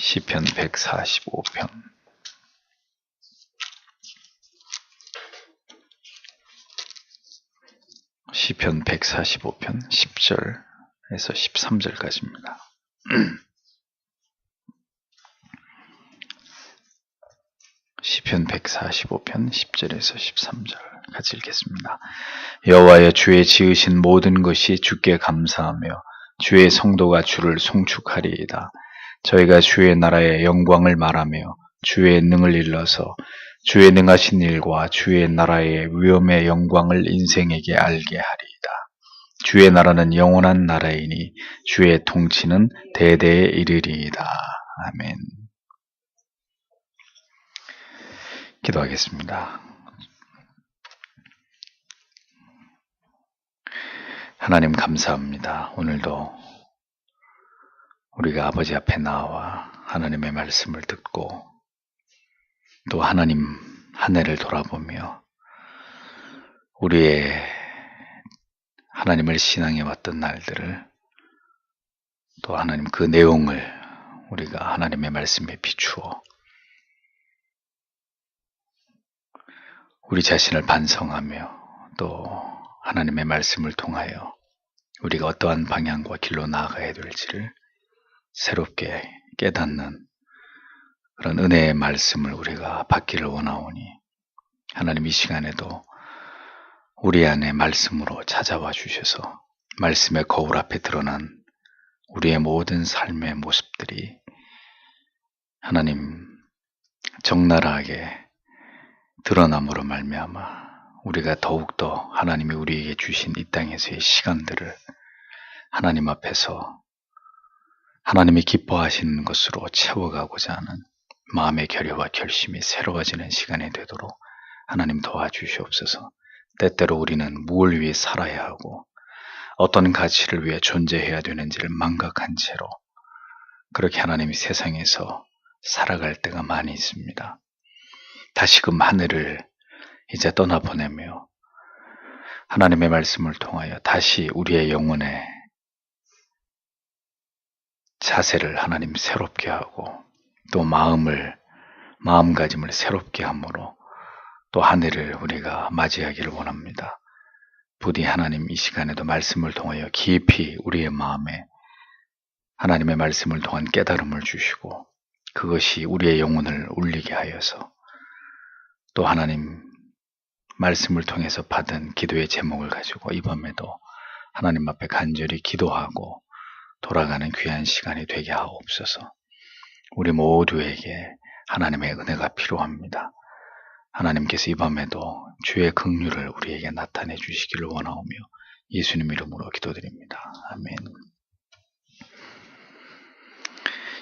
시편 145편 시편 145편 10절에서 13절까지입니다. 시편 145편 10절에서 13절 같이 읽겠습니다. 여호와여, 주의 지으신 모든 것이 주께 감사하며 주의 성도가 주를 송축하리이다. 저희가 주의 나라의 영광을 말하며 주의 능을 일러서 주의 능하신 일과 주의 나라의 위엄의 영광을 인생에게 알게 하리이다. 주의 나라는 영원한 나라이니 주의 통치는 대대에 이르리이다. 아멘. 기도하겠습니다. 하나님 감사합니다. 오늘도 우리가 아버지 앞에 나와 하나님의 말씀을 듣고 또 하나님 한 해를 돌아보며 우리의 하나님을 신앙해 왔던 날들을 또 하나님 그 내용을 우리가 하나님의 말씀에 비추어 우리 자신을 반성하며 또 하나님의 말씀을 통하여 우리가 어떠한 방향과 길로 나아가야 될지를 새롭게 깨닫는 그런 은혜의 말씀을 우리가 받기를 원하오니 하나님 이 시간에도 우리 안에 말씀으로 찾아와 주셔서 말씀의 거울 앞에 드러난 우리의 모든 삶의 모습들이 하나님 적나라하게 드러남으로 말미암아 우리가 더욱더 하나님이 우리에게 주신 이 땅에서의 시간들을 하나님 앞에서 하나님이 기뻐하시는 것으로 채워가고자 하는 마음의 결의와 결심이 새로워지는 시간이 되도록 하나님 도와주시옵소서. 때때로 우리는 무엇을 위해 살아야 하고 어떤 가치를 위해 존재해야 되는지를 망각한 채로 그렇게 하나님이 세상에서 살아갈 때가 많이 있습니다. 다시금 한 해를 이제 떠나보내며 하나님의 말씀을 통하여 다시 우리의 영혼의 자세를 하나님 새롭게 하고 또 마음가짐을 새롭게 함으로 또 한 해를 우리가 맞이하기를 원합니다. 부디 하나님 이 시간에도 말씀을 통하여 깊이 우리의 마음에 하나님의 말씀을 통한 깨달음을 주시고 그것이 우리의 영혼을 울리게 하여서 또 하나님 말씀을 통해서 받은 기도의 제목을 가지고 이 밤에도 하나님 앞에 간절히 기도하고 돌아가는 귀한 시간이 되게 하옵소서. 우리 모두에게 하나님의 은혜가 필요합니다. 하나님께서 이 밤에도 주의 긍휼을 우리에게 나타내 주시기를 원하오며 예수님 이름으로 기도드립니다. 아멘.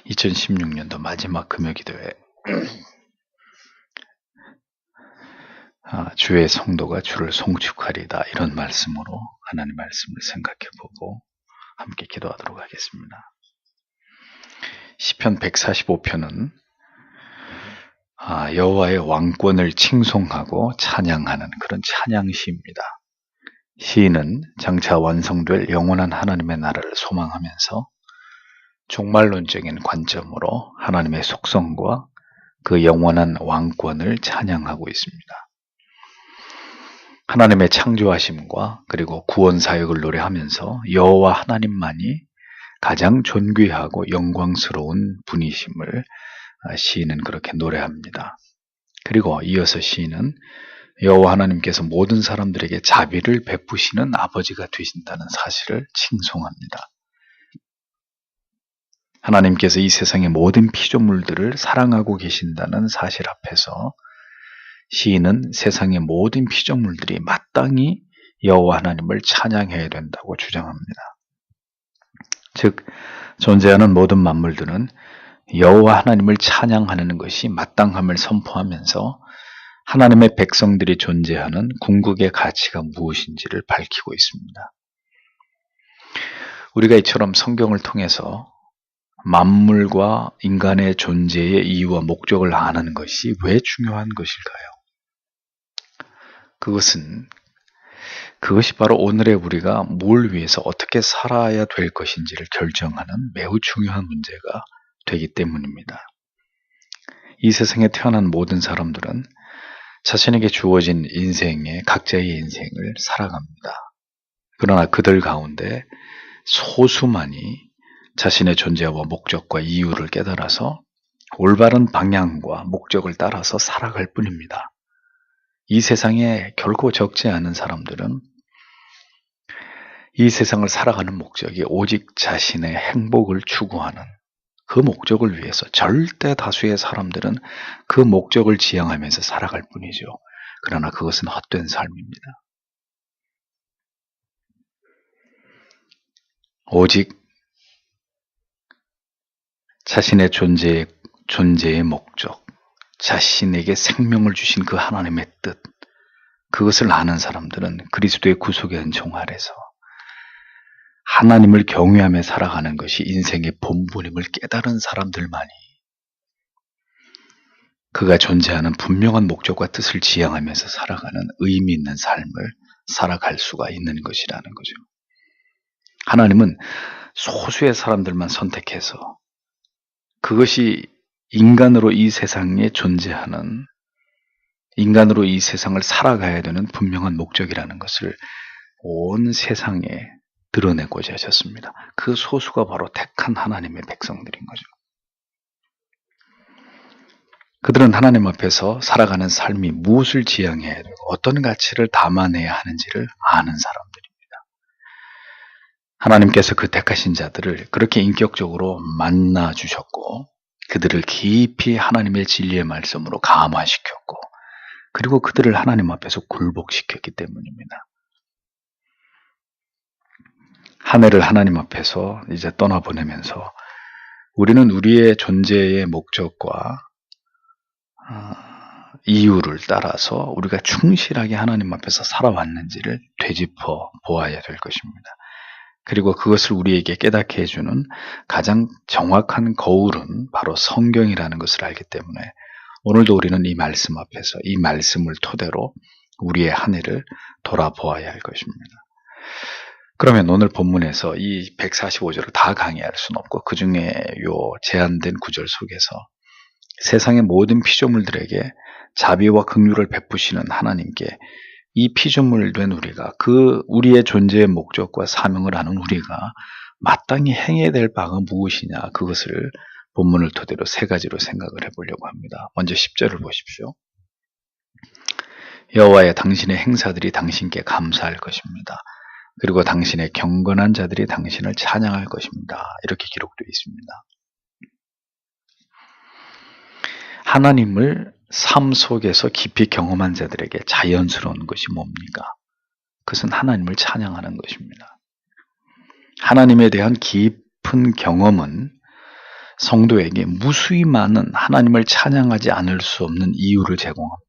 2016년도 마지막 금요기도회 주의 성도가 주를 송축하리다, 이런 말씀으로 하나님 말씀을 생각해보고 함께 기도하도록 하겠습니다. 시편 145편은 여호와의 왕권을 칭송하고 찬양하는 그런 찬양시입니다. 시인은 장차 완성될 영원한 하나님의 나라를 소망하면서 종말론적인 관점으로 하나님의 속성과 그 영원한 왕권을 찬양하고 있습니다. 하나님의 창조하심과 그리고 구원 사역을 노래하면서 여호와 하나님만이 가장 존귀하고 영광스러운 분이심을 시인은 그렇게 노래합니다. 그리고 이어서 시인은 여호와 하나님께서 모든 사람들에게 자비를 베푸시는 아버지가 되신다는 사실을 칭송합니다. 하나님께서 이 세상의 모든 피조물들을 사랑하고 계신다는 사실 앞에서 시인은 세상의 모든 피조물들이 마땅히 여호와 하나님을 찬양해야 된다고 주장합니다. 즉, 존재하는 모든 만물들은 여호와 하나님을 찬양하는 것이 마땅함을 선포하면서 하나님의 백성들이 존재하는 궁극의 가치가 무엇인지를 밝히고 있습니다. 우리가 이처럼 성경을 통해서 만물과 인간의 존재의 이유와 목적을 아는 것이 왜 중요한 것일까요? 그것이 바로 오늘의 우리가 뭘 위해서 어떻게 살아야 될 것인지를 결정하는 매우 중요한 문제가 되기 때문입니다. 이 세상에 태어난 모든 사람들은 자신에게 주어진 인생의 각자의 인생을 살아갑니다. 그러나 그들 가운데 소수만이 자신의 존재와 목적과 이유를 깨달아서 올바른 방향과 목적을 따라서 살아갈 뿐입니다. 이 세상에 결코 적지 않은 사람들은 이 세상을 살아가는 목적이 오직 자신의 행복을 추구하는 그 목적을 위해서 절대 다수의 사람들은 그 목적을 지향하면서 살아갈 뿐이죠. 그러나 그것은 헛된 삶입니다. 오직 자신의 존재의 목적, 자신에게 생명을 주신 그 하나님의 뜻, 그것을 아는 사람들은 그리스도의 구속의 은총 아래서 하나님을 경외하며 살아가는 것이 인생의 본분임을 깨달은 사람들만이 그가 존재하는 분명한 목적과 뜻을 지향하면서 살아가는 의미 있는 삶을 살아갈 수가 있는 것이라는 거죠. 하나님은 소수의 사람들만 선택해서 그것이 인간으로 이 세상에 존재하는, 인간으로 이 세상을 살아가야 되는 분명한 목적이라는 것을 온 세상에 드러내고자 하셨습니다. 그 소수가 바로 택한 하나님의 백성들인 거죠. 그들은 하나님 앞에서 살아가는 삶이 무엇을 지향해야 되고 어떤 가치를 담아내야 하는지를 아는 사람들입니다. 하나님께서 그 택하신 자들을 그렇게 인격적으로 만나 주셨고 그들을 깊이 하나님의 진리의 말씀으로 감화시켰고 그리고 그들을 하나님 앞에서 굴복시켰기 때문입니다. 한 해를 하나님 앞에서 이제 떠나보내면서 우리는 우리의 존재의 목적과 이유를 따라서 우리가 충실하게 하나님 앞에서 살아왔는지를 되짚어 보아야 될 것입니다. 그리고 그것을 우리에게 깨닫게 해주는 가장 정확한 거울은 바로 성경이라는 것을 알기 때문에 오늘도 우리는 이 말씀 앞에서 이 말씀을 토대로 우리의 한 해를 돌아보아야 할 것입니다. 그러면 오늘 본문에서 이 145절을 다 강의할 수는 없고 그 중에 요 제한된 구절 속에서 세상의 모든 피조물들에게 자비와 긍휼을 베푸시는 하나님께 이 피조물 된 우리가 그 우리의 존재의 목적과 사명을 아는 우리가 마땅히 행해야 될 바가 무엇이냐 그것을 본문을 토대로 세 가지로 생각을 해보려고 합니다. 먼저 10절을 보십시오. 여호와여 당신의 행사들이 당신께 감사할 것입니다. 그리고 당신의 경건한 자들이 당신을 찬양할 것입니다. 이렇게 기록되어 있습니다. 하나님을 삶 속에서 깊이 경험한 자들에게 자연스러운 것이 뭡니까? 그것은 하나님을 찬양하는 것입니다. 하나님에 대한 깊은 경험은 성도에게 무수히 많은 하나님을 찬양하지 않을 수 없는 이유를 제공합니다.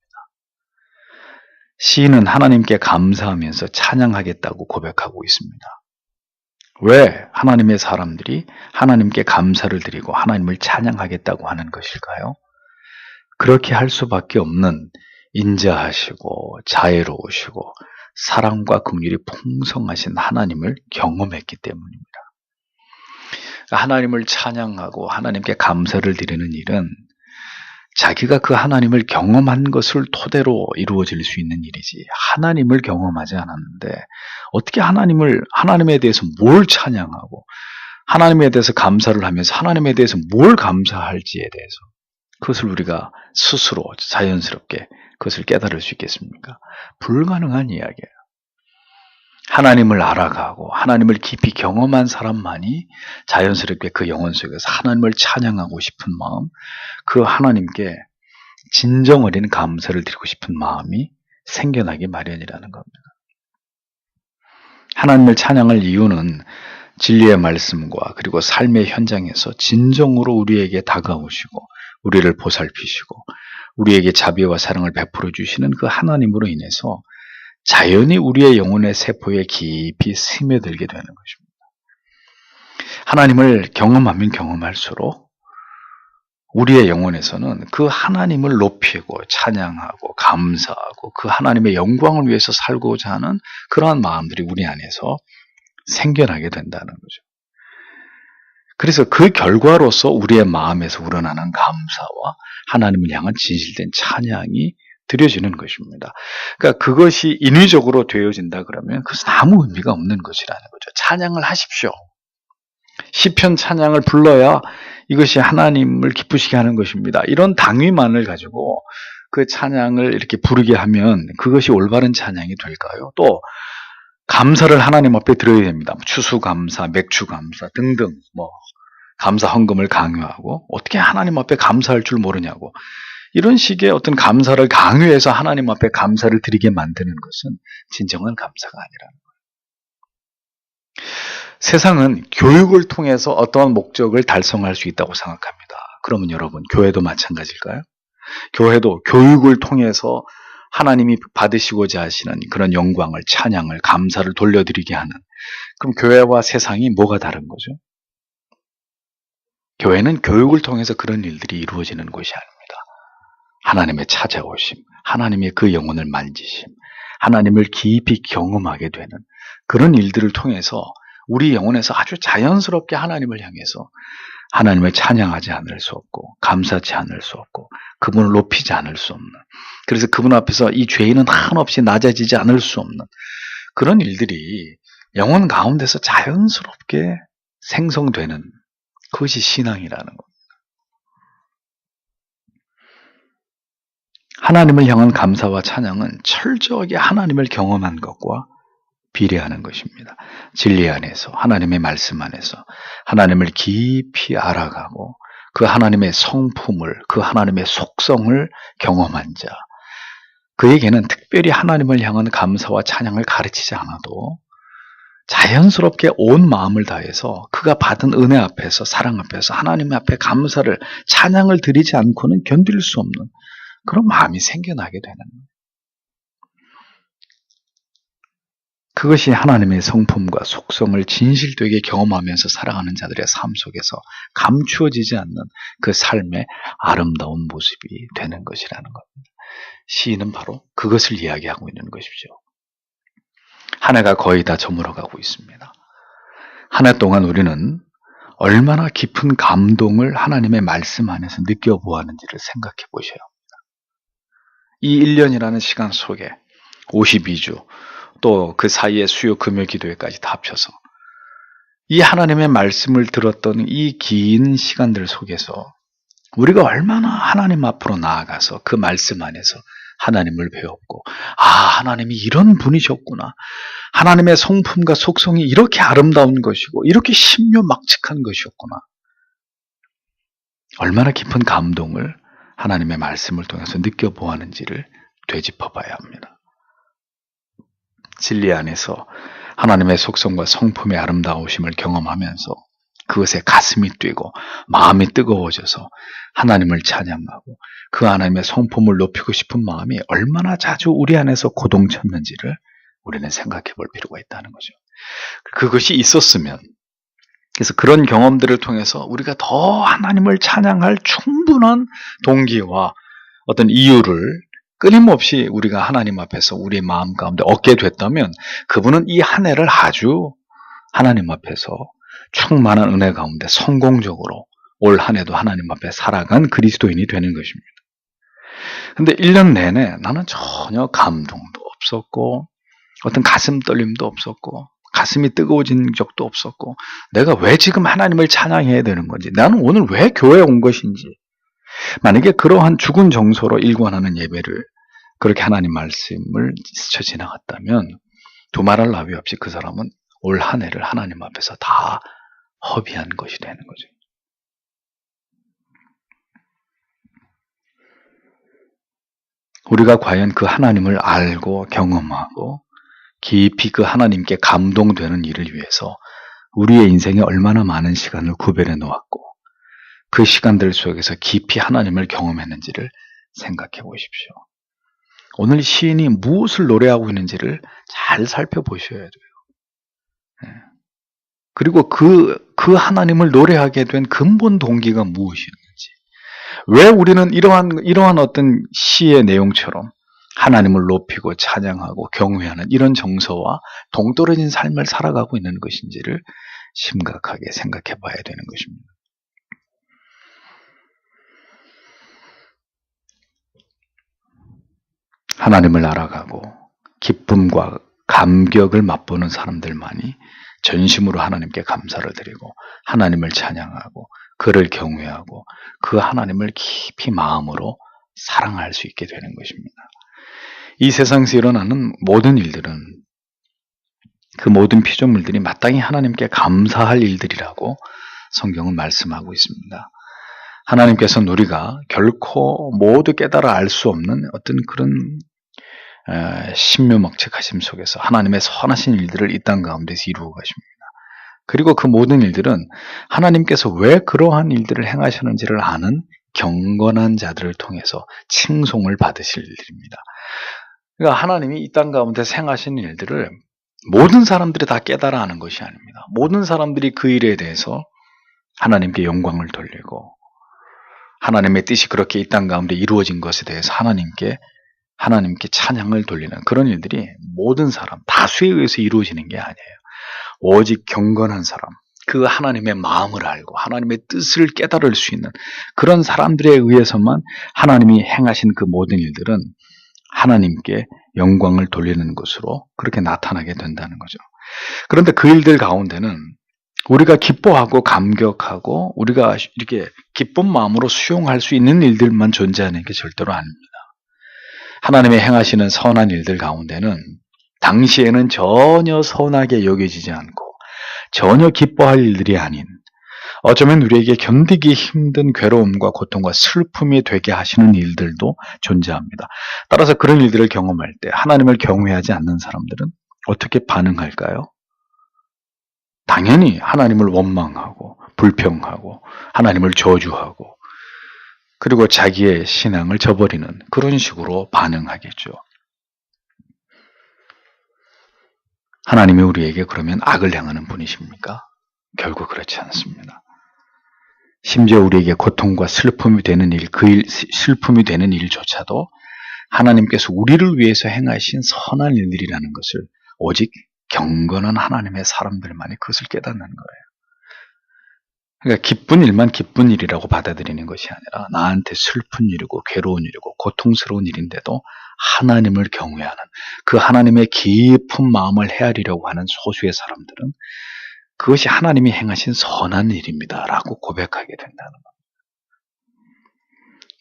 시인은 하나님께 감사하면서 찬양하겠다고 고백하고 있습니다. 왜 하나님의 사람들이 하나님께 감사를 드리고 하나님을 찬양하겠다고 하는 것일까요? 그렇게 할 수밖에 없는 인자하시고 자애로우시고 사랑과 긍휼이 풍성하신 하나님을 경험했기 때문입니다. 하나님을 찬양하고 하나님께 감사를 드리는 일은 자기가 그 하나님을 경험한 것을 토대로 이루어질 수 있는 일이지 하나님을 경험하지 않았는데 어떻게 하나님에 대해서 뭘 찬양하고 하나님에 대해서 감사를 하면서 하나님에 대해서 뭘 감사할지에 대해서 그것을 우리가 스스로 자연스럽게 그것을 깨달을 수 있겠습니까? 불가능한 이야기예요. 하나님을 알아가고 하나님을 깊이 경험한 사람만이 자연스럽게 그 영혼 속에서 하나님을 찬양하고 싶은 마음, 그 하나님께 진정 어린 감사를 드리고 싶은 마음이 생겨나기 마련이라는 겁니다. 하나님을 찬양할 이유는 진리의 말씀과 그리고 삶의 현장에서 진정으로 우리에게 다가오시고 우리를 보살피시고 우리에게 자비와 사랑을 베풀어 주시는 그 하나님으로 인해서 자연히 우리의 영혼의 세포에 깊이 스며들게 되는 것입니다. 하나님을 경험하면 경험할수록 우리의 영혼에서는 그 하나님을 높이고 찬양하고 감사하고 그 하나님의 영광을 위해서 살고자 하는 그러한 마음들이 우리 안에서 생겨나게 된다는 거죠. 그래서 그 결과로서 우리의 마음에서 우러나는 감사와 하나님을 향한 진실된 찬양이 드려지는 것입니다. 그러니까 그것이 인위적으로 되어진다 그러면 그것은 아무 의미가 없는 것이라는 거죠. 찬양을 하십시오. 시편 찬양을 불러야 이것이 하나님을 기쁘시게 하는 것입니다. 이런 당위만을 가지고 그 찬양을 이렇게 부르게 하면 그것이 올바른 찬양이 될까요? 또 감사를 하나님 앞에 드려야 됩니다. 추수감사, 맥주감사 등등 감사 헌금을 강요하고 어떻게 하나님 앞에 감사할 줄 모르냐고 이런 식의 어떤 감사를 강요해서 하나님 앞에 감사를 드리게 만드는 것은 진정한 감사가 아니라는 거예요. 세상은 교육을 통해서 어떠한 목적을 달성할 수 있다고 생각합니다. 그러면 여러분, 교회도 마찬가지일까요? 교회도 교육을 통해서 하나님이 받으시고자 하시는 그런 영광을, 찬양을, 감사를 돌려드리게 하는, 그럼 교회와 세상이 뭐가 다른 거죠? 교회는 교육을 통해서 그런 일들이 이루어지는 곳이 아닙니다. 하나님의 찾아오심, 하나님의 그 영혼을 만지심, 하나님을 깊이 경험하게 되는 그런 일들을 통해서 우리 영혼에서 아주 자연스럽게 하나님을 향해서 하나님을 찬양하지 않을 수 없고 감사치 않을 수 없고 그분을 높이지 않을 수 없는, 그래서 그분 앞에서 이 죄인은 한없이 낮아지지 않을 수 없는 그런 일들이 영혼 가운데서 자연스럽게 생성되는 그것이 신앙이라는 겁니다. 하나님을 향한 감사와 찬양은 철저하게 하나님을 경험한 것과 비례하는 것입니다. 진리 안에서, 하나님의 말씀 안에서 하나님을 깊이 알아가고 그 하나님의 성품을, 그 하나님의 속성을 경험한 자, 그에게는 특별히 하나님을 향한 감사와 찬양을 가르치지 않아도 자연스럽게 온 마음을 다해서 그가 받은 은혜 앞에서, 사랑 앞에서 하나님 앞에 감사를, 찬양을 드리지 않고는 견딜 수 없는 그런 마음이 생겨나게 되는 거예요. 그것이 하나님의 성품과 속성을 진실되게 경험하면서 살아가는 자들의 삶 속에서 감추어지지 않는 그 삶의 아름다운 모습이 되는 것이라는 겁니다. 시인은 바로 그것을 이야기하고 있는 것이죠. 한 해가 거의 다 저물어가고 있습니다. 한 해 동안 우리는 얼마나 깊은 감동을 하나님의 말씀 안에서 느껴보았는지를 생각해 보셔야 합니다. 이 1년이라는 시간 속에 52주, 또 그 사이에 수요 금요 기도회까지 다 합쳐서 이 하나님의 말씀을 들었던 이 긴 시간들 속에서 우리가 얼마나 하나님 앞으로 나아가서 그 말씀 안에서 하나님을 배웠고, 하나님이 이런 분이셨구나, 하나님의 성품과 속성이 이렇게 아름다운 것이고 이렇게 신묘막측한 것이었구나, 얼마나 깊은 감동을 하나님의 말씀을 통해서 느껴보았는지를 되짚어봐야 합니다. 진리 안에서 하나님의 속성과 성품의 아름다우심을 경험하면서 그것에 가슴이 뛰고 마음이 뜨거워져서 하나님을 찬양하고 그 하나님의 성품을 높이고 싶은 마음이 얼마나 자주 우리 안에서 고동쳤는지를 우리는 생각해 볼 필요가 있다는 거죠. 그것이 있었으면, 그래서 그런 경험들을 통해서 우리가 더 하나님을 찬양할 충분한 동기와 어떤 이유를 끊임없이 우리가 하나님 앞에서 우리의 마음 가운데 얻게 됐다면 그분은 이 한 해를 아주 하나님 앞에서 충만한 은혜 가운데 성공적으로 올 한 해도 하나님 앞에 살아간 그리스도인이 되는 것입니다. 근데 1년 내내 나는 전혀 감동도 없었고 어떤 가슴 떨림도 없었고 가슴이 뜨거워진 적도 없었고 내가 왜 지금 하나님을 찬양해야 되는 건지, 나는 오늘 왜 교회에 온 것인지, 만약에 그러한 죽은 정서로 일관하는 예배를 그렇게 하나님 말씀을 스쳐 지나갔다면 두말할 나위 없이 그 사람은 올 한 해를 하나님 앞에서 다 허비한 것이 되는 거죠. 우리가 과연 그 하나님을 알고 경험하고 깊이 그 하나님께 감동되는 일을 위해서 우리의 인생에 얼마나 많은 시간을 구별해 놓았고 그 시간들 속에서 깊이 하나님을 경험했는지를 생각해 보십시오. 오늘 시인이 무엇을 노래하고 있는지를 잘 살펴보셔야 돼요. 그리고 그 하나님을 노래하게 된 근본 동기가 무엇이었는지, 왜 우리는 이러한 어떤 시의 내용처럼 하나님을 높이고 찬양하고 경외하는 이런 정서와 동떨어진 삶을 살아가고 있는 것인지를 심각하게 생각해 봐야 되는 것입니다. 하나님을 알아가고 기쁨과 감격을 맛보는 사람들만이 전심으로 하나님께 감사를 드리고 하나님을 찬양하고 그를 경외하고 그 하나님을 깊이 마음으로 사랑할 수 있게 되는 것입니다. 이 세상에서 일어나는 모든 일들은 그 모든 피조물들이 마땅히 하나님께 감사할 일들이라고 성경은 말씀하고 있습니다. 하나님께서는 우리가 결코 모두 깨달아 알 수 없는 어떤 그런 신묘막측하심 속에서 하나님의 선하신 일들을 이 땅 가운데서 이루어 가십니다. 그리고 그 모든 일들은 하나님께서 왜 그러한 일들을 행하셨는지를 아는 경건한 자들을 통해서 칭송을 받으실 일들입니다. 그러니까 하나님이 이 땅 가운데서 행하신 일들을 모든 사람들이 다 깨달아 아는 것이 아닙니다. 모든 사람들이 그 일에 대해서 하나님께 영광을 돌리고 하나님의 뜻이 그렇게 이 땅 가운데 이루어진 것에 대해서 하나님께 찬양을 돌리는 그런 일들이 모든 사람, 다수에 의해서 이루어지는 게 아니에요. 오직 경건한 사람, 그 하나님의 마음을 알고 하나님의 뜻을 깨달을 수 있는 그런 사람들에 의해서만 하나님이 행하신 그 모든 일들은 하나님께 영광을 돌리는 것으로 그렇게 나타나게 된다는 거죠. 그런데 그 일들 가운데는 우리가 기뻐하고 감격하고 우리가 이렇게 기쁜 마음으로 수용할 수 있는 일들만 존재하는 게 절대로 아닙니다. 하나님의 행하시는 선한 일들 가운데는 당시에는 전혀 선하게 여겨지지 않고 전혀 기뻐할 일들이 아닌 어쩌면 우리에게 견디기 힘든 괴로움과 고통과 슬픔이 되게 하시는 일들도 존재합니다. 따라서 그런 일들을 경험할 때 하나님을 경외하지 않는 사람들은 어떻게 반응할까요? 당연히 하나님을 원망하고 불평하고 하나님을 저주하고 그리고 자기의 신앙을 저버리는 그런 식으로 반응하겠죠. 하나님이 우리에게 그러면 악을 행하는 분이십니까? 결국 그렇지 않습니다. 심지어 우리에게 고통과 슬픔이 되는 슬픔이 되는 일조차도 하나님께서 우리를 위해서 행하신 선한 일들이라는 것을 오직 경건한 하나님의 사람들만이 그것을 깨닫는 거예요. 그러니까 기쁜 일만 기쁜 일이라고 받아들이는 것이 아니라 나한테 슬픈 일이고 괴로운 일이고 고통스러운 일인데도 하나님을 경외하는 그 하나님의 깊은 마음을 헤아리려고 하는 소수의 사람들은 그것이 하나님이 행하신 선한 일입니다 라고 고백하게 된다는 겁니다.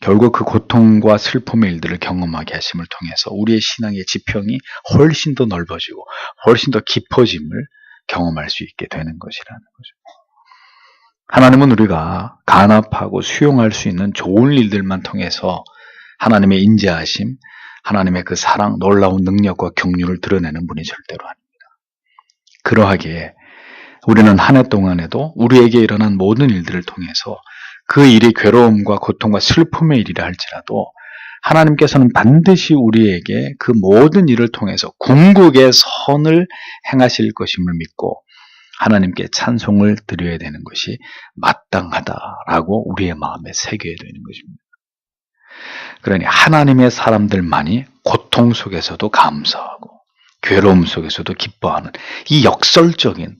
결국 그 고통과 슬픔의 일들을 경험하게 하심을 통해서 우리의 신앙의 지평이 훨씬 더 넓어지고 훨씬 더 깊어짐을 경험할 수 있게 되는 것이라는 거죠. 하나님은 우리가 간합하고 수용할 수 있는 좋은 일들만 통해서 하나님의 인자하심, 하나님의 그 사랑, 놀라운 능력과 긍휼을 드러내는 분이 절대로 아닙니다. 그러하기에 우리는 한 해 동안에도 우리에게 일어난 모든 일들을 통해서 그 일이 괴로움과 고통과 슬픔의 일이라 할지라도 하나님께서는 반드시 우리에게 그 모든 일을 통해서 궁극의 선을 행하실 것임을 믿고 하나님께 찬송을 드려야 되는 것이 마땅하다라고 우리의 마음에 새겨야 되는 것입니다. 그러니 하나님의 사람들만이 고통 속에서도 감사하고 괴로움 속에서도 기뻐하는 이 역설적인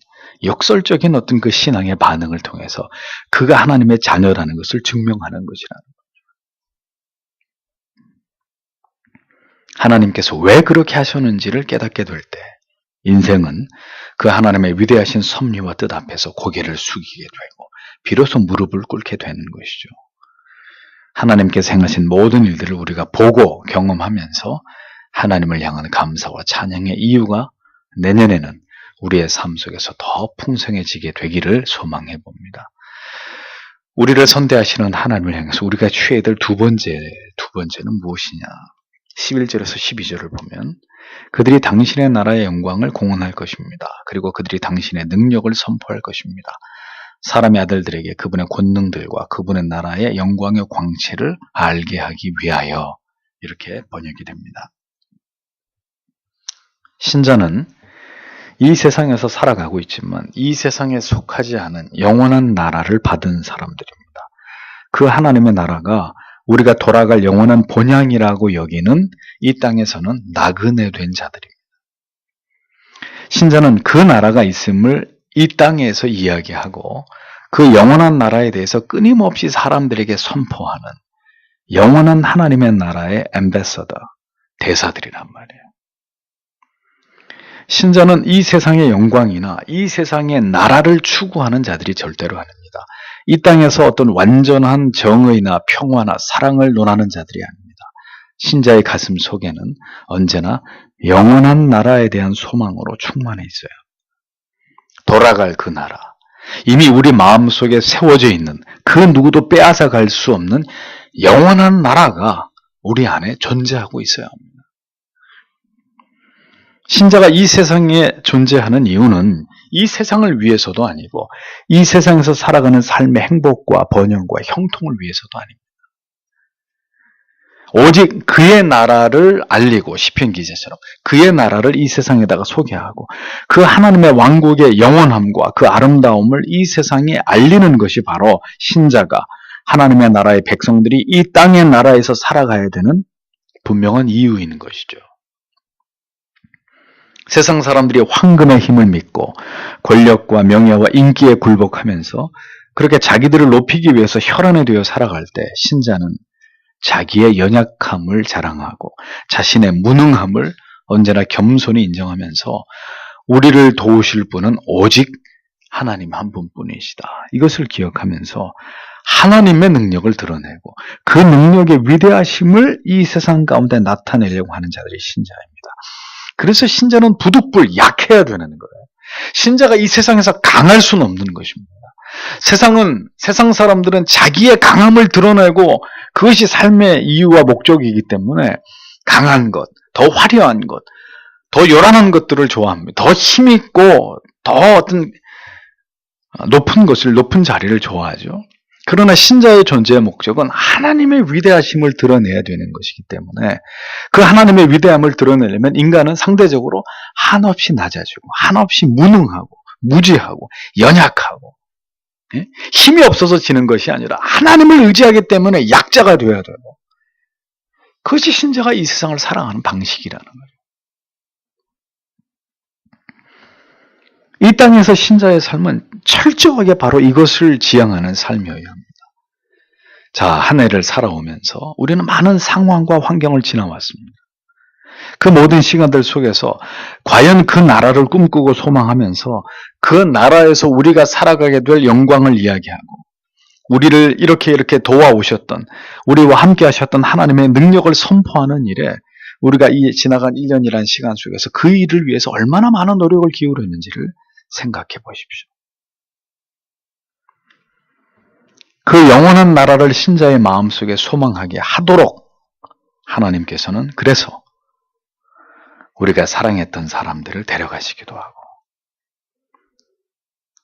어떤 그 신앙의 반응을 통해서 그가 하나님의 자녀라는 것을 증명하는 것이라는 거죠. 하나님께서 왜 그렇게 하셨는지를 깨닫게 될 때 인생은 그 하나님의 위대하신 섭리와 뜻 앞에서 고개를 숙이게 되고 비로소 무릎을 꿇게 되는 것이죠. 하나님께서 행하신 모든 일들을 우리가 보고 경험하면서 하나님을 향한 감사와 찬양의 이유가 내년에는 우리의 삶 속에서 더 풍성해지게 되기를 소망해 봅니다. 우리를 선대하시는 하나님을 향해서 우리가 취해야 될 두 번째는 무엇이냐? 11절에서 12절을 보면 그들이 당신의 나라의 영광을 공언할 것입니다. 그리고 그들이 당신의 능력을 선포할 것입니다. 사람의 아들들에게 그분의 권능들과 그분의 나라의 영광의 광채를 알게 하기 위하여 이렇게 번역이 됩니다. 신자는 이 세상에서 살아가고 있지만 이 세상에 속하지 않은 영원한 나라를 받은 사람들입니다. 그 하나님의 나라가 우리가 돌아갈 영원한 본향이라고 여기는 이 땅에서는 나그네 된 자들입니다. 신자는 그 나라가 있음을 이 땅에서 이야기하고 그 영원한 나라에 대해서 끊임없이 사람들에게 선포하는 영원한 하나님의 나라의 앰베서더, 대사들이란 말이에요. 신자는 이 세상의 영광이나 이 세상의 나라를 추구하는 자들이 절대로 아닙니다. 이 땅에서 어떤 완전한 정의나 평화나 사랑을 논하는 자들이 아닙니다. 신자의 가슴 속에는 언제나 영원한 나라에 대한 소망으로 충만해 있어요. 돌아갈 그 나라, 이미 우리 마음속에 세워져 있는 그 누구도 빼앗아갈 수 없는 영원한 나라가 우리 안에 존재하고 있어야 합니다. 신자가 이 세상에 존재하는 이유는 이 세상을 위해서도 아니고 이 세상에서 살아가는 삶의 행복과 번영과 형통을 위해서도 아닙니다. 오직 그의 나라를 알리고, 시편 기자처럼 그의 나라를 이 세상에다가 소개하고 그 하나님의 왕국의 영원함과 그 아름다움을 이 세상에 알리는 것이 바로 신자가 하나님의 나라의 백성들이 이 땅의 나라에서 살아가야 되는 분명한 이유인 것이죠. 세상 사람들이 황금의 힘을 믿고 권력과 명예와 인기에 굴복하면서 그렇게 자기들을 높이기 위해서 혈안에 되어 살아갈 때 신자는 자기의 연약함을 자랑하고 자신의 무능함을 언제나 겸손히 인정하면서 우리를 도우실 분은 오직 하나님 한 분뿐이시다. 이것을 기억하면서 하나님의 능력을 드러내고 그 능력의 위대하심을 이 세상 가운데 나타내려고 하는 자들이 신자입니다. 그래서 신자는 부득불 약해야 되는 거예요. 신자가 이 세상에서 강할 수는 없는 것입니다. 세상 사람들은 자기의 강함을 드러내고 그것이 삶의 이유와 목적이기 때문에 강한 것, 더 화려한 것, 더 요란한 것들을 좋아합니다. 더 힘있고 더 어떤 높은 것을, 높은 자리를 좋아하죠. 그러나 신자의 존재의 목적은 하나님의 위대하심을 드러내야 되는 것이기 때문에 그 하나님의 위대함을 드러내려면 인간은 상대적으로 한없이 낮아지고 한없이 무능하고 무지하고 연약하고 힘이 없어서 지는 것이 아니라 하나님을 의지하기 때문에 약자가 되어야 되고, 그것이 신자가 이 세상을 살아가는 방식이라는 거예요. 이 땅에서 신자의 삶은 철저하게 바로 이것을 지향하는 삶이어야 합니다. 자, 한 해를 살아오면서 우리는 많은 상황과 환경을 지나왔습니다. 그 모든 시간들 속에서 과연 그 나라를 꿈꾸고 소망하면서 그 나라에서 우리가 살아가게 될 영광을 이야기하고 우리를 이렇게 도와오셨던, 우리와 함께 하셨던 하나님의 능력을 선포하는 일에 우리가 이 지나간 1년이라는 시간 속에서 그 일을 위해서 얼마나 많은 노력을 기울였는지를 생각해 보십시오. 그 영원한 나라를 신자의 마음속에 소망하게 하도록 하나님께서는 그래서 우리가 사랑했던 사람들을 데려가시기도 하고,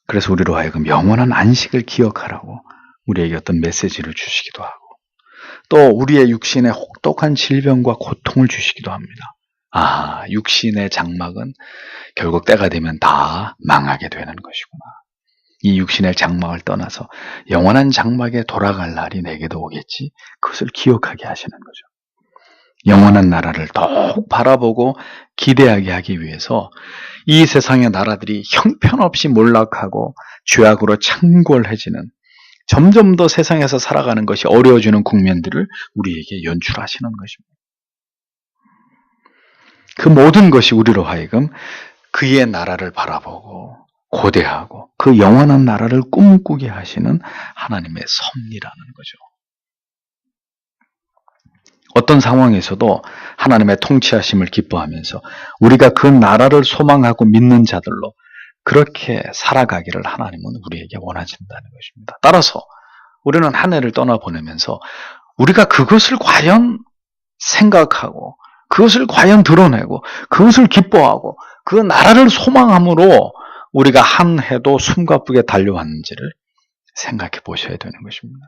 그래서 우리로 하여금 영원한 안식을 기억하라고 우리에게 어떤 메시지를 주시기도 하고, 또 우리의 육신에 혹독한 질병과 고통을 주시기도 합니다. 아, 육신의 장막은 결국 때가 되면 다 망하게 되는 것이구나. 이 육신의 장막을 떠나서 영원한 장막에 돌아갈 날이 내게도 오겠지. 그것을 기억하게 하시는 거죠. 영원한 나라를 더욱 바라보고 기대하게 하기 위해서 이 세상의 나라들이 형편없이 몰락하고 죄악으로 창궐해지는, 점점 더 세상에서 살아가는 것이 어려워지는 국면들을 우리에게 연출하시는 것입니다. 그 모든 것이 우리로 하여금 그의 나라를 바라보고 고대하고 그 영원한 나라를 꿈꾸게 하시는 하나님의 섭리라는 거죠. 어떤 상황에서도 하나님의 통치하심을 기뻐하면서 우리가 그 나라를 소망하고 믿는 자들로 그렇게 살아가기를 하나님은 우리에게 원하신다는 것입니다. 따라서 우리는 한 해를 떠나보내면서 우리가 그것을 과연 생각하고 그것을 과연 드러내고 그것을 기뻐하고 그 나라를 소망함으로 우리가 한 해도 숨가쁘게 달려왔는지를 생각해 보셔야 되는 것입니다.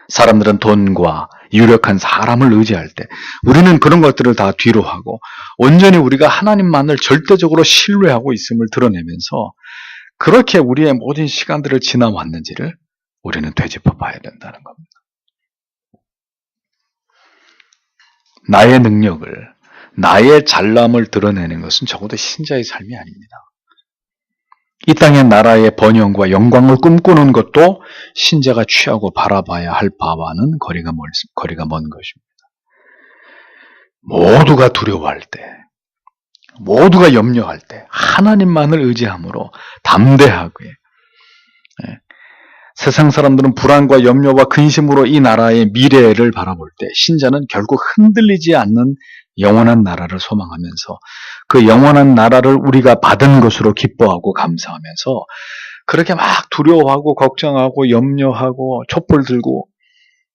사람들은 돈과 유력한 사람을 의지할 때 우리는 그런 것들을 다 뒤로 하고 온전히 우리가 하나님만을 절대적으로 신뢰하고 있음을 드러내면서 그렇게 우리의 모든 시간들을 지나왔는지를 우리는 되짚어 봐야 된다는 겁니다. 나의 능력을, 나의 잘남을 드러내는 것은 적어도 신자의 삶이 아닙니다. 이 땅의 나라의 번영과 영광을 꿈꾸는 것도 신자가 취하고 바라봐야 할 바와는 거리가 먼 것입니다. 모두가 두려워할 때, 모두가 염려할 때 하나님만을 의지함으로 담대하게, 세상 사람들은 불안과 염려와 근심으로 이 나라의 미래를 바라볼 때 신자는 결국 흔들리지 않는 영원한 나라를 소망하면서 그 영원한 나라를 우리가 받은 것으로 기뻐하고 감사하면서 그렇게 막 두려워하고 걱정하고 염려하고 촛불 들고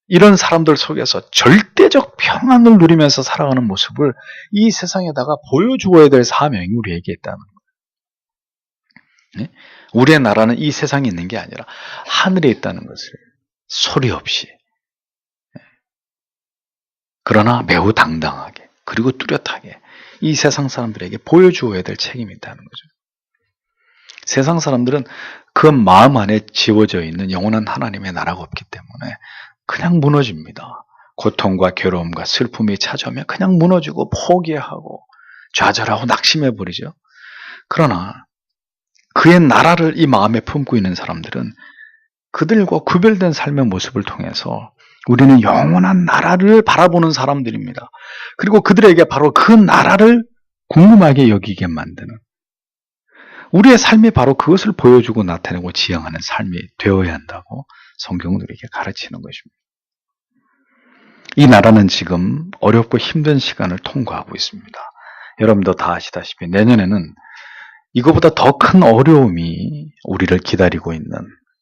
이런 사람들 속에서 절대적 평안을 누리면서 살아가는 모습을 이 세상에다가 보여주어야 될 사명이 우리에게 있다는 거예요. 우리의 나라는 이 세상에 있는 게 아니라 하늘에 있다는 것을 소리 없이, 그러나 매우 당당하게 그리고 뚜렷하게 이 세상 사람들에게 보여주어야 될 책임이 있다는 거죠. 세상 사람들은 그 마음 안에 지워져 있는 영원한 하나님의 나라가 없기 때문에 그냥 무너집니다. 고통과 괴로움과 슬픔이 찾아오면 그냥 무너지고 포기하고 좌절하고 낙심해버리죠. 그러나 그의 나라를 이 마음에 품고 있는 사람들은 그들과 구별된 삶의 모습을 통해서 우리는 영원한 나라를 바라보는 사람들입니다. 그리고 그들에게 바로 그 나라를 궁금하게 여기게 만드는, 우리의 삶이 바로 그것을 보여주고 나타내고 지향하는 삶이 되어야 한다고 성경은 우리에게 가르치는 것입니다. 이 나라는 지금 어렵고 힘든 시간을 통과하고 있습니다. 여러분도 다 아시다시피 내년에는 이거보다 더 큰 어려움이 우리를 기다리고 있는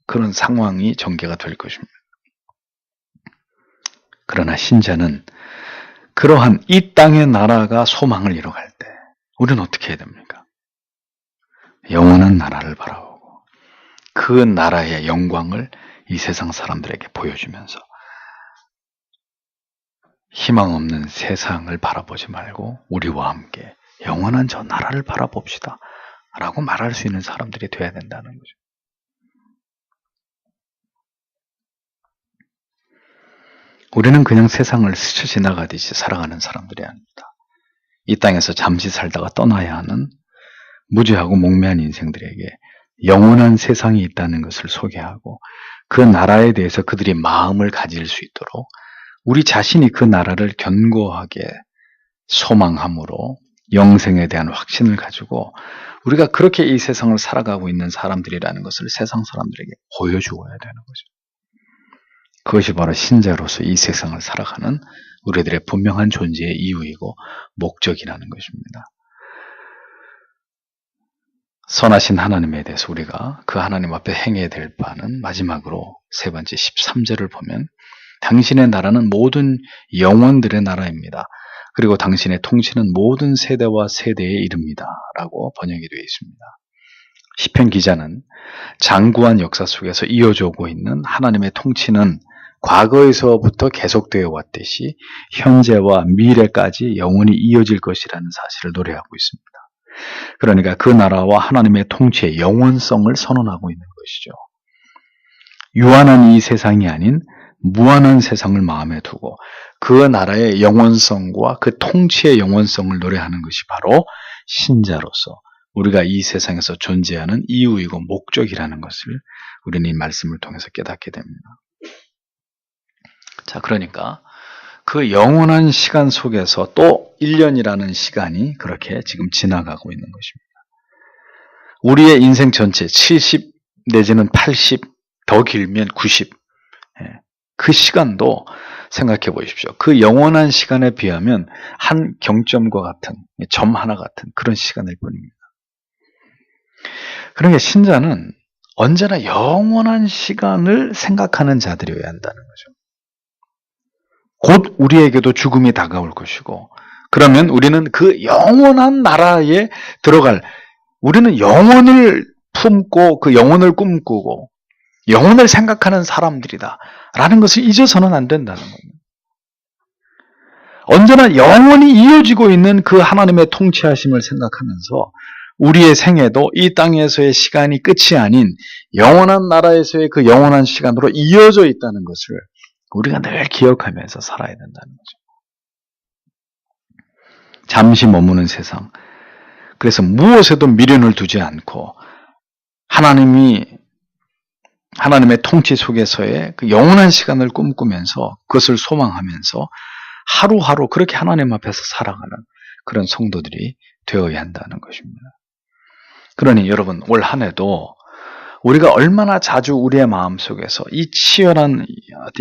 그런 상황이 전개가 될 것입니다. 그러나 신자는 그러한 이 땅의 나라가 소망을 이뤄갈 때 우리는 어떻게 해야 됩니까? 영원한 나라를 바라보고 그 나라의 영광을 이 세상 사람들에게 보여주면서 희망 없는 세상을 바라보지 말고 우리와 함께 영원한 저 나라를 바라봅시다 라고 말할 수 있는 사람들이 되어야 된다는 거죠. 우리는 그냥 세상을 스쳐 지나가듯이 살아가는 사람들이 아닙니다. 이 땅에서 잠시 살다가 떠나야 하는 무죄하고 몽매한 인생들에게 영원한 세상이 있다는 것을 소개하고 그 나라에 대해서 그들이 마음을 가질 수 있도록 우리 자신이 그 나라를 견고하게 소망함으로 영생에 대한 확신을 가지고 우리가 그렇게 이 세상을 살아가고 있는 사람들이라는 것을 세상 사람들에게 보여주어야 되는 거죠. 그것이 바로 신자로서 이 세상을 살아가는 우리들의 분명한 존재의 이유이고 목적이라는 것입니다. 선하신 하나님에 대해서 우리가 그 하나님 앞에 행해야 될 바는 마지막으로 세 번째 13절을 보면 당신의 나라는 모든 영혼들의 나라입니다. 그리고 당신의 통치는 모든 세대와 세대에 이릅니다. 라고 번역이 되어 있습니다. 시편 기자는 장구한 역사 속에서 이어져 오고 있는 하나님의 통치는 과거에서부터 계속되어 왔듯이 현재와 미래까지 영원히 이어질 것이라는 사실을 노래하고 있습니다. 그러니까 그 나라와 하나님의 통치의 영원성을 선언하고 있는 것이죠. 유한한 이 세상이 아닌 무한한 세상을 마음에 두고 그 나라의 영원성과 그 통치의 영원성을 노래하는 것이 바로 신자로서 우리가 이 세상에서 존재하는 이유이고 목적이라는 것을 우리는 이 말씀을 통해서 깨닫게 됩니다. 자, 그러니까 그 영원한 시간 속에서 또 1년이라는 시간이 그렇게 지금 지나가고 있는 것입니다. 우리의 인생 전체 70 내지는 80, 더 길면 90, 그 시간도 생각해 보십시오. 그 영원한 시간에 비하면 한 경점과 같은, 점 하나 같은 그런 시간일 뿐입니다. 그러니까 신자는 언제나 영원한 시간을 생각하는 자들이어야 한다는 거죠. 곧 우리에게도 죽음이 다가올 것이고, 그러면 우리는 그 영원한 나라에 들어갈, 우리는 영혼을 품고 그 영혼을 꿈꾸고 영혼을 생각하는 사람들이다 라는 것을 잊어서는 안 된다는 겁니다. 언제나 영원히 이어지고 있는 그 하나님의 통치하심을 생각하면서 우리의 생애도 이 땅에서의 시간이 끝이 아닌 영원한 나라에서의 그 영원한 시간으로 이어져 있다는 것을 우리가 늘 기억하면서 살아야 된다는 거죠. 잠시 머무는 세상, 그래서 무엇에도 미련을 두지 않고 하나님의 통치 속에서의 그 영원한 시간을 꿈꾸면서 그것을 소망하면서 하루하루 그렇게 하나님 앞에서 살아가는 그런 성도들이 되어야 한다는 것입니다. 그러니 여러분, 올 한 해도 우리가 얼마나 자주 우리의 마음속에서 이 치열한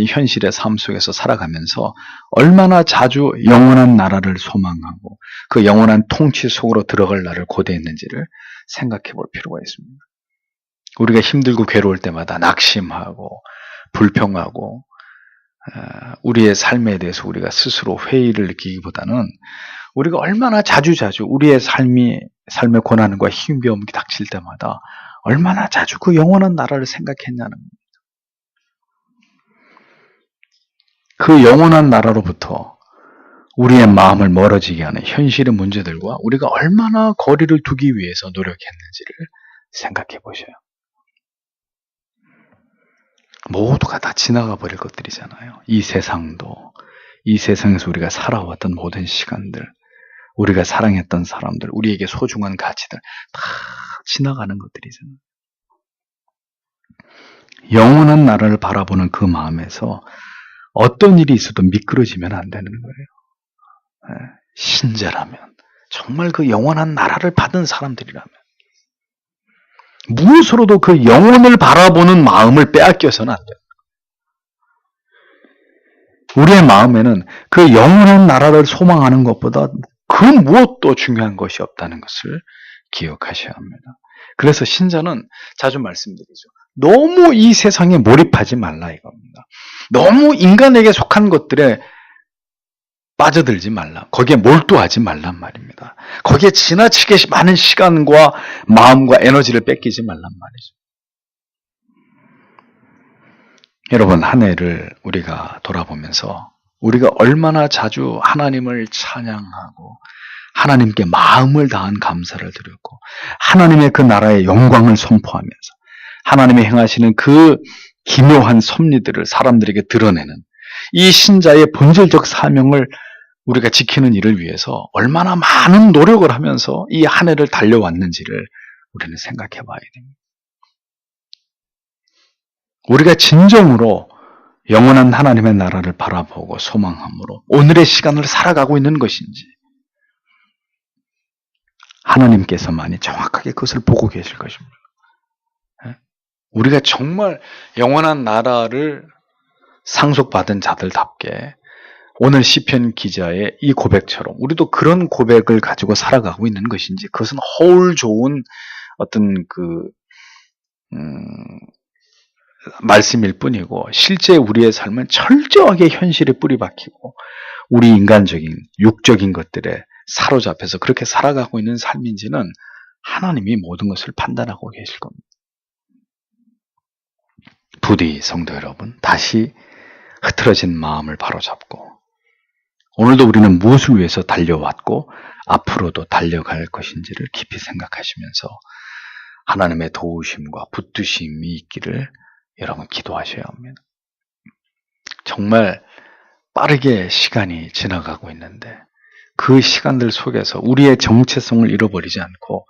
현실의 삶 속에서 살아가면서 얼마나 자주 영원한 나라를 소망하고 그 영원한 통치 속으로 들어갈 날을 고대했는지를 생각해 볼 필요가 있습니다. 우리가 힘들고 괴로울 때마다 낙심하고 불평하고 우리의 삶에 대해서 우리가 스스로 회의를 느끼기보다는 우리가 얼마나 자주자주 우리의 삶의 고난과 힘겨움이 닥칠 때마다 얼마나 자주 그 영원한 나라를 생각했냐는 겁니다. 그 영원한 나라로부터 우리의 마음을 멀어지게 하는 현실의 문제들과 우리가 얼마나 거리를 두기 위해서 노력했는지를 생각해 보셔요. 모두가 다 지나가 버릴 것들이잖아요. 이 세상도, 이 세상에서 우리가 살아왔던 모든 시간들, 우리가 사랑했던 사람들, 우리에게 소중한 가치들 다 지나가는 것들이잖아요. 영원한 나라를 바라보는 그 마음에서 어떤 일이 있어도 미끄러지면 안 되는 거예요. 신자라면, 정말 그 영원한 나라를 받은 사람들이라면 무엇으로도 그 영혼을 바라보는 마음을 빼앗겨서는 안 돼요. 우리의 마음에는 그 영원한 나라를 소망하는 것보다 그 무엇도 중요한 것이 없다는 것을 기억하셔야 합니다. 그래서 신자는 자주 말씀드리죠. 너무 이 세상에 몰입하지 말라 이겁니다. 너무 인간에게 속한 것들에 빠져들지 말라. 거기에 몰두하지 말란 말입니다. 거기에 지나치게 많은 시간과 마음과 에너지를 뺏기지 말란 말이죠. 여러분, 한 해를 우리가 돌아보면서 우리가 얼마나 자주 하나님을 찬양하고 하나님께 마음을 다한 감사를 드렸고 하나님의 그 나라의 영광을 선포하면서 하나님이 행하시는 그 기묘한 섭리들을 사람들에게 드러내는 이 신자의 본질적 사명을 우리가 지키는 일을 위해서 얼마나 많은 노력을 하면서 이 한 해를 달려왔는지를 우리는 생각해 봐야 됩니다. 우리가 진정으로 영원한 하나님의 나라를 바라보고 소망함으로 오늘의 시간을 살아가고 있는 것인지 하나님께서만이 정확하게 그것을 보고 계실 것입니다. 우리가 정말 영원한 나라를 상속받은 자들답게 오늘 시편 기자의 이 고백처럼 우리도 그런 고백을 가지고 살아가고 있는 것인지 그것은 허울 좋은 어떤 말씀일 뿐이고 실제 우리의 삶은 철저하게 현실에 뿌리 박히고 우리 인간적인 육적인 것들에 사로잡혀서 그렇게 살아가고 있는 삶인지는 하나님이 모든 것을 판단하고 계실 겁니다. 부디 성도 여러분, 다시 흐트러진 마음을 바로잡고 오늘도 우리는 무엇을 위해서 달려왔고 앞으로도 달려갈 것인지를 깊이 생각하시면서 하나님의 도우심과 붙드심이 있기를 여러분 기도하셔야 합니다. 정말 빠르게 시간이 지나가고 있는데 그 시간들 속에서 우리의 정체성을 잃어버리지 않고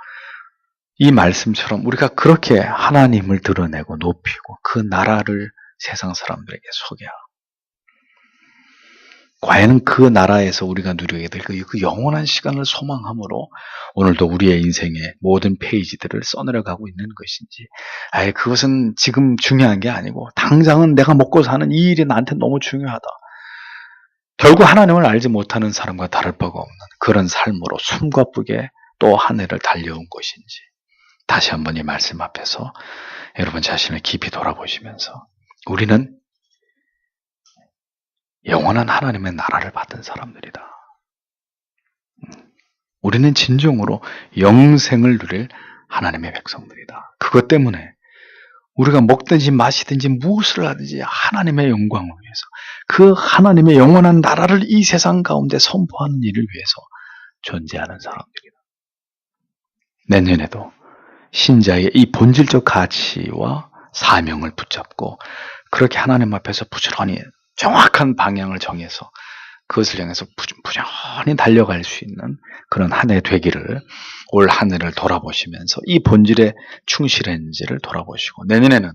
이 말씀처럼 우리가 그렇게 하나님을 드러내고 높이고 그 나라를 세상 사람들에게 소개하고 과연 그 나라에서 우리가 누리게 될 그 영원한 시간을 소망함으로 오늘도 우리의 인생의 모든 페이지들을 써내려가고 있는 것인지 그것은 지금 중요한 게 아니고 당장은 내가 먹고 사는 이 일이 나한테 너무 중요하다. 결국 하나님을 알지 못하는 사람과 다를 바가 없는 그런 삶으로 숨가쁘게 또 한 해를 달려온 것인지 다시 한번 이 말씀 앞에서 여러분 자신을 깊이 돌아보시면서 우리는 영원한 하나님의 나라를 받은 사람들이다. 우리는 진정으로 영생을 누릴 하나님의 백성들이다. 그것 때문에 우리가 먹든지 마시든지 무엇을 하든지 하나님의 영광을 위해서 그 하나님의 영원한 나라를 이 세상 가운데 선포하는 일을 위해서 존재하는 사람들이다. 내년에도 신자의 이 본질적 가치와 사명을 붙잡고 그렇게 하나님 앞에서 부지런히 정확한 방향을 정해서 그것을 향해서 부지런히 달려갈 수 있는 그런 한 해 되기를, 올 한 해를 돌아보시면서 이 본질에 충실했는지를 돌아보시고, 내년에는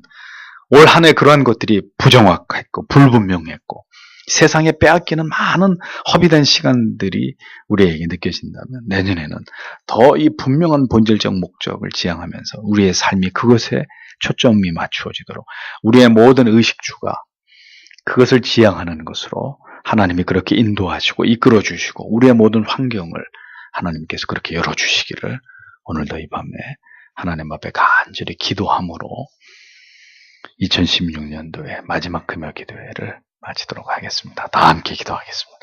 올 한 해 그러한 것들이 부정확했고 불분명했고 세상에 빼앗기는 많은 허비된 시간들이 우리에게 느껴진다면, 내년에는 더 이 분명한 본질적 목적을 지향하면서 우리의 삶이 그것에 초점이 맞추어지도록 우리의 모든 의식주가 그것을 지향하는 것으로 하나님이 그렇게 인도하시고 이끌어 주시고 우리의 모든 환경을 하나님께서 그렇게 열어주시기를 오늘도 이 밤에 하나님 앞에 간절히 기도함으로 2016년도의 마지막 금요 기도회를 마치도록 하겠습니다. 다 함께 기도하겠습니다.